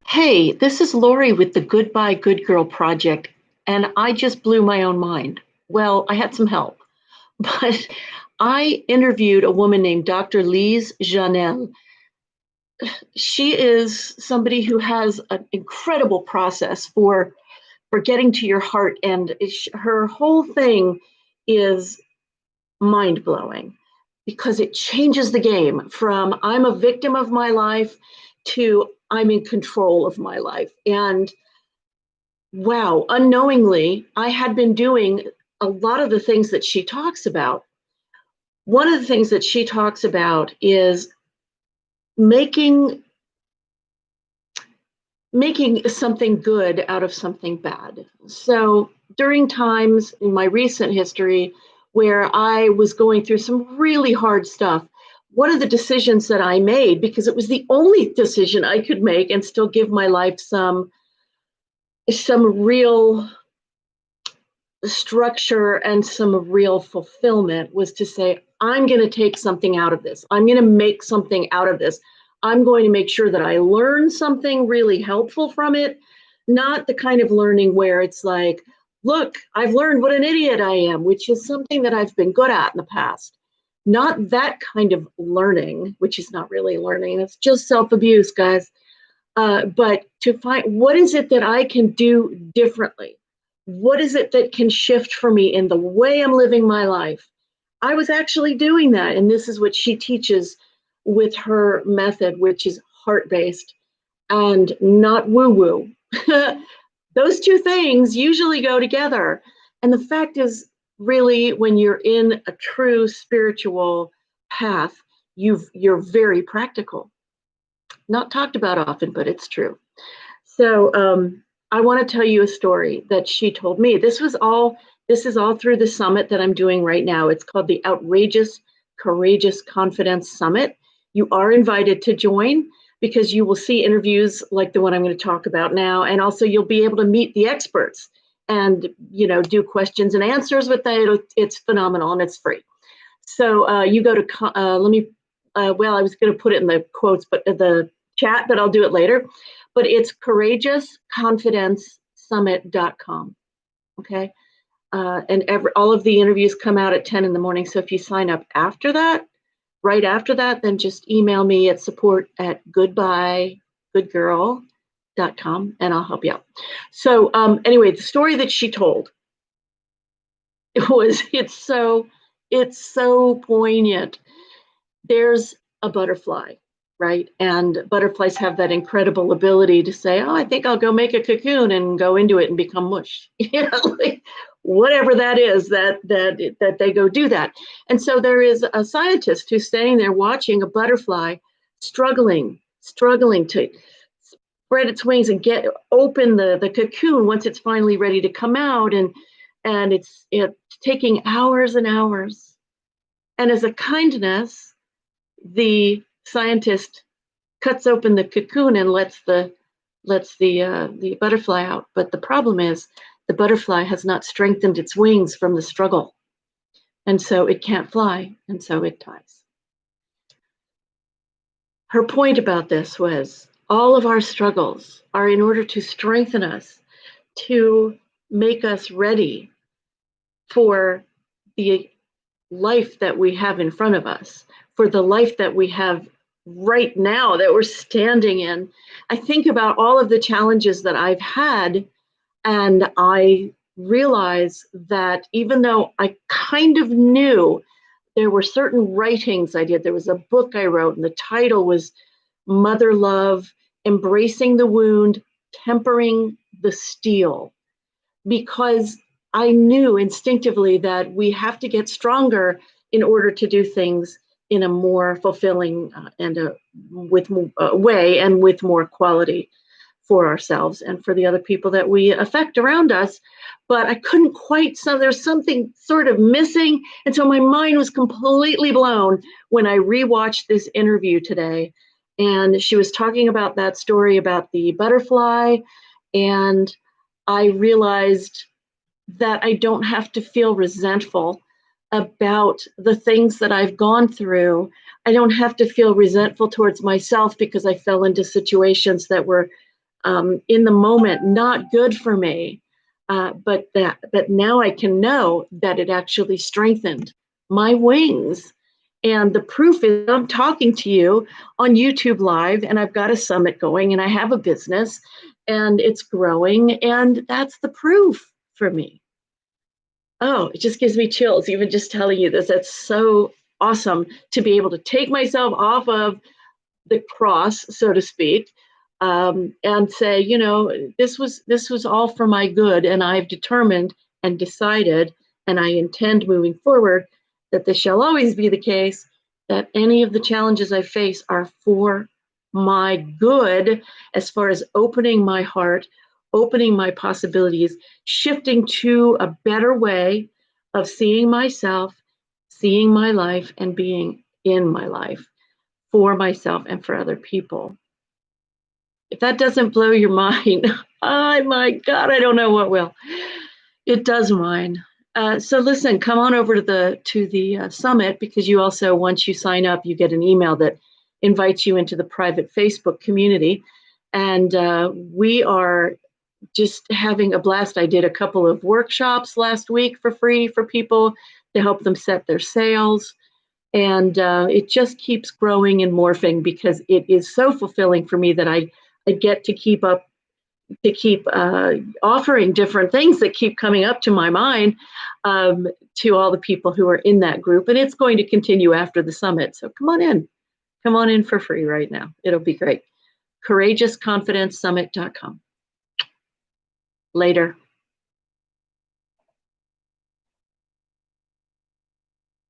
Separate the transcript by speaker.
Speaker 1: Hey, this is Lori with the Goodbye Good Girl Project, and I just blew my own mind. Well, I had some help, but I interviewed a woman named Dr. Lise Janelle. She is somebody who has an incredible process for getting to your heart, and her whole thing is mind blowing because it changes the game from I'm a victim of my life to I'm in control of my life. And wow, unknowingly, I had been doing a lot of the things that she talks about. One of the things that she talks about is making making something good out of something bad. So, during times in my recent history where I was going through some really hard stuff, one of the decisions that I made, because it was the only decision I could make and still give my life some real structure and some real fulfillment, was to say, I'm going to take something out of this. I'm going to make something out of this. I'm going to make sure that I learn something really helpful from it, not the kind of learning where it's like, look, I've learned what an idiot I am, which is something that I've been good at in the past. Not that kind of learning, which is not really learning. It's just self abuse, guys. But to find what is it that I can do differently? What is it that can shift for me in the way I'm living my life? I was actually doing that. And this is what she teaches with her method, which is heart based and not woo woo. Those two things usually go together. And the fact is, really, when you're in a true spiritual path, you're very practical. Not talked about often, but it's true. So I want to tell you a story that she told me. This is all through the summit that I'm doing right now. It's called the Outrageous Courageous Confidence Summit. You are invited to join because you will see interviews like the one I'm going to talk about now, and also you'll be able to meet the experts and do questions and answers with that. It's phenomenal and it's free. So you go to let me. Well, I was going to put it in the quotes, but the chat, but I'll do it later. But it's courageousconfidencesummit.com. Okay. And all of the interviews come out at 10 in the morning. So if you sign up after that, right after that, then just email me at support@goodbyegoodgirl.com and I'll help you out. So anyway, the story that she told, it's so poignant. There's a butterfly, right? And butterflies have that incredible ability to say, "Oh, I think I'll go make a cocoon and go into it and become mush." Like whatever that is, that they go do that. And so there is a scientist who's standing there watching a butterfly struggling to spread its wings and get open the cocoon once it's finally ready to come out, and it's taking hours and hours. And as a kindness, the scientist cuts open the cocoon and lets the butterfly out. But the problem is the butterfly has not strengthened its wings from the struggle, and so it can't fly, and so it dies. Her point about this was all of our struggles are in order to strengthen us, to make us ready for the life that we have in front of us, for the life that we have right now that we're standing in. I think about all of the challenges that I've had, and I realize that even though I kind of knew there were certain writings I did, there was a book I wrote, and the title was Mother Love, Embracing the Wound, Tempering the Steel, because I knew instinctively that we have to get stronger in order to do things in a more fulfilling way and with more quality for ourselves and for the other people that we affect around us. But I couldn't quite, so there's something sort of missing. And so my mind was completely blown when I rewatched this interview today. And she was talking about that story about the butterfly. And I realized that I don't have to feel resentful about the things that I've gone through. I don't have to feel resentful towards myself because I fell into situations that were in the moment not good for me, but now I can know that it actually strengthened my wings. And the proof is I'm talking to you on YouTube Live, and I've got a summit going, and I have a business, and it's growing, and that's the proof for me. Oh, it just gives me chills, even just telling you this. That's so awesome to be able to take myself off of the cross, so to speak, and say, this was all for my good, and I've determined and decided, and I intend moving forward that this shall always be the case. That any of the challenges I face are for my good, as far as opening my heart, opening my possibilities, shifting to a better way of seeing myself, seeing my life, and being in my life for myself and for other people. If that doesn't blow your mind, oh my God, I don't know what will. It does mine. So listen, come on over to the summit, because you also, once you sign up, you get an email that invites you into the private Facebook community, and we are just having a blast. I did a couple of workshops last week for free for people to help them set their sales. And it just keeps growing and morphing, because it is so fulfilling for me that I get to keep offering different things that keep coming up to my mind, to all the people who are in that group. And it's going to continue after the summit. So come on in for free right now. It'll be great. CourageousConfidenceSummit.com. Later.